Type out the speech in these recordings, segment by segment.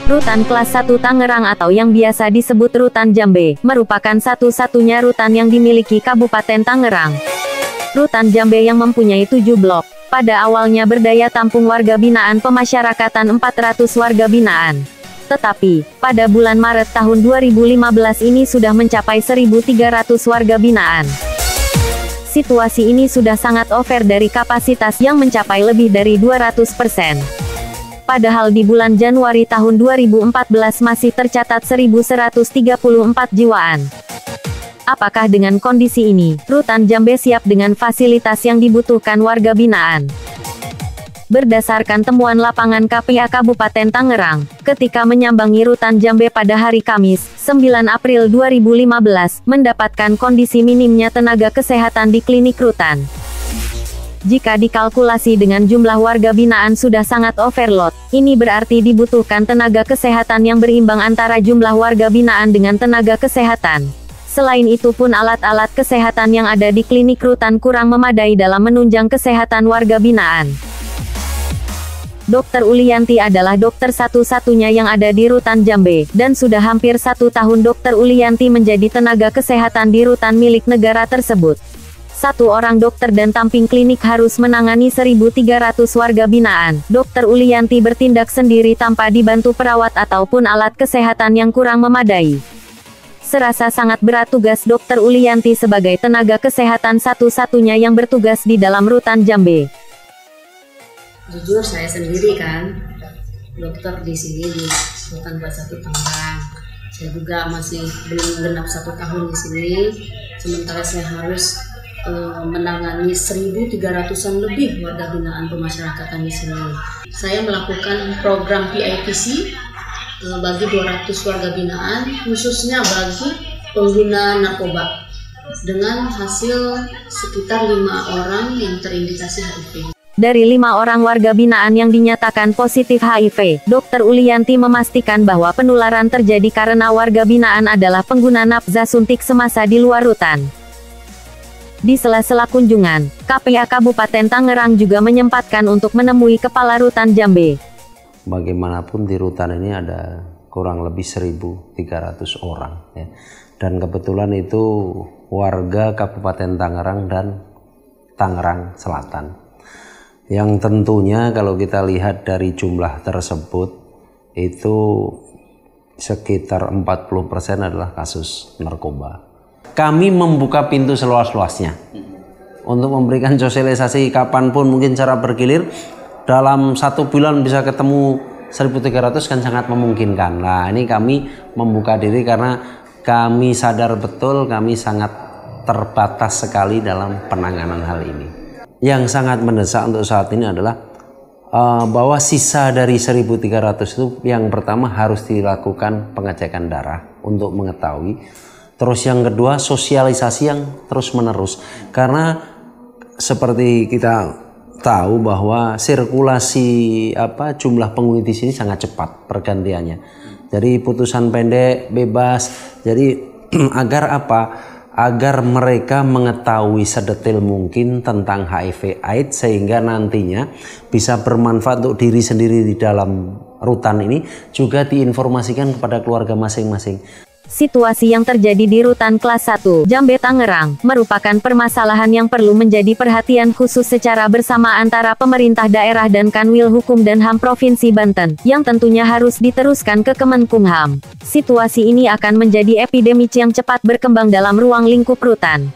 Rutan kelas 1 Tangerang atau yang biasa disebut Rutan Jambe, merupakan satu-satunya rutan yang dimiliki Kabupaten Tangerang. Rutan Jambe yang mempunyai 7 blok, pada awalnya berdaya tampung warga binaan pemasyarakatan 400 warga binaan. Tetapi, pada bulan Maret tahun 2015 ini sudah mencapai 1.300 warga binaan. Situasi ini sudah sangat over dari kapasitas yang mencapai lebih dari 200%. Padahal di bulan Januari tahun 2014 masih tercatat 1.134 jiwaan. Apakah dengan kondisi ini, Rutan Jambe siap dengan fasilitas yang dibutuhkan warga binaan? Berdasarkan temuan lapangan KPA Kabupaten Tangerang, ketika menyambangi Rutan Jambe pada hari Kamis, 9 April 2015, mendapatkan kondisi minimnya tenaga kesehatan di klinik rutan. Jika dikalkulasi dengan jumlah warga binaan sudah sangat overload, ini berarti dibutuhkan tenaga kesehatan yang berimbang antara jumlah warga binaan dengan tenaga kesehatan. Selain itu pun alat-alat kesehatan yang ada di klinik rutan kurang memadai dalam menunjang kesehatan warga binaan. Dr. Uliyanti adalah dokter satu-satunya yang ada di Rutan Jambe, dan sudah hampir 1 tahun Dr. Uliyanti menjadi tenaga kesehatan di rutan milik negara tersebut. 1 orang dokter dan tamping klinik harus menangani 1.300 warga binaan. Dr. Uliyanti bertindak sendiri tanpa dibantu perawat ataupun alat kesehatan yang kurang memadai. Serasa sangat berat tugas Dr. Uliyanti sebagai tenaga kesehatan satu-satunya yang bertugas di dalam Rutan Jambe. Jujur saya sendiri kan dokter di sini di Rutan kelas 1 Tangerang. Saya juga masih belum genap 1 tahun di sini. Sementara saya harus menangani 1.300-an lebih warga binaan pemasyarakatan di sini. Saya melakukan program PITC bagi 200 warga binaan, khususnya bagi pengguna narkoba, dengan hasil sekitar 5 orang yang terindikasi HIV. Dari 5 orang warga binaan yang dinyatakan positif HIV, Dr. Uliyanti memastikan bahwa penularan terjadi karena warga binaan adalah pengguna nafza suntik semasa di luar rutan. Di sela-sela kunjungan, KPA Kabupaten Tangerang juga menyempatkan untuk menemui Kepala Rutan Jambe. Bagaimanapun di rutan ini ada kurang lebih 1.300 orang, ya. Dan kebetulan itu warga Kabupaten Tangerang dan Tangerang Selatan. Yang tentunya kalau kita lihat dari jumlah tersebut, itu sekitar 40% adalah kasus narkoba. Kami membuka pintu seluas-luasnya untuk memberikan sosialisasi kapanpun, mungkin cara bergilir. Dalam 1 bulan bisa ketemu 1.300 kan sangat memungkinkan. Nah, ini kami membuka diri karena kami sadar betul kami sangat terbatas sekali dalam penanganan hal ini. Yang sangat mendesak untuk saat ini adalah bahwa sisa dari 1.300 itu yang pertama harus dilakukan pengecekan darah untuk mengetahui. Terus yang kedua sosialisasi yang terus menerus, karena seperti kita tahu bahwa sirkulasi jumlah penghuni di sini sangat cepat pergantiannya. Jadi putusan pendek, bebas. Jadi agar agar mereka mengetahui sedetail mungkin tentang HIV/AIDS sehingga nantinya bisa bermanfaat untuk diri sendiri di dalam rutan ini, juga diinformasikan kepada keluarga masing-masing. Situasi yang terjadi di Rutan kelas 1 Jambe Tangerang merupakan permasalahan yang perlu menjadi perhatian khusus secara bersama antara pemerintah daerah dan Kanwil Hukum dan HAM Provinsi Banten, yang tentunya harus diteruskan ke Kemenkumham. Situasi ini akan menjadi epidemi yang cepat berkembang dalam ruang lingkup rutan.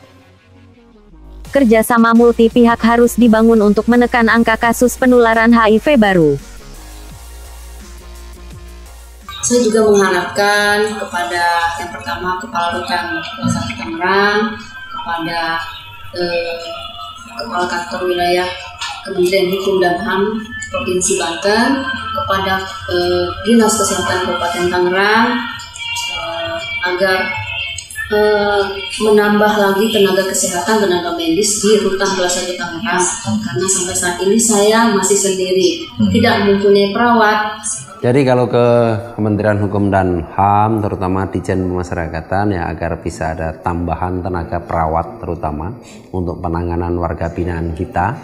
Kerjasama multi pihak harus dibangun untuk menekan angka kasus penularan HIV baru. Saya juga mengharapkan kepada yang pertama Kepala Rutan kelas 1 Tangerang, kepada Kepala Kantor Wilayah Kementerian Hukum dan HAM Provinsi Banten, kepada Dinas Kesehatan Kabupaten Tangerang, agar menambah lagi tenaga kesehatan, tenaga medis di Rutan kelas 1 Tangerang, karena sampai saat ini saya masih sendiri, tidak mempunyai perawat. Jadi kalau ke Kementerian Hukum dan HAM, terutama Ditjen Pemasyarakatan, ya agar bisa ada tambahan tenaga perawat terutama untuk penanganan warga binaan kita.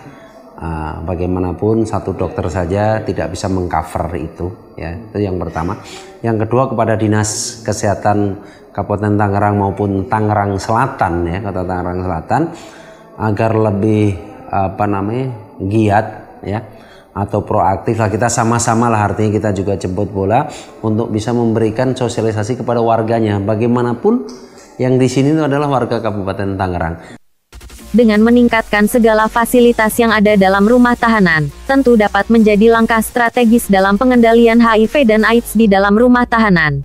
Bagaimanapun satu dokter saja tidak bisa mengcover itu, ya. Itu yang pertama. Yang kedua, kepada Dinas Kesehatan Kabupaten Tangerang maupun Tangerang Selatan, ya, Kota Tangerang Selatan, agar lebih giat, ya, atau proaktif lah, kita sama-sama lah, artinya kita juga jemput bola untuk bisa memberikan sosialisasi kepada warganya. Bagaimanapun yang di sini itu adalah warga Kabupaten Tangerang. Dengan meningkatkan segala fasilitas yang ada dalam rumah tahanan, tentu dapat menjadi langkah strategis dalam pengendalian HIV dan AIDS di dalam rumah tahanan.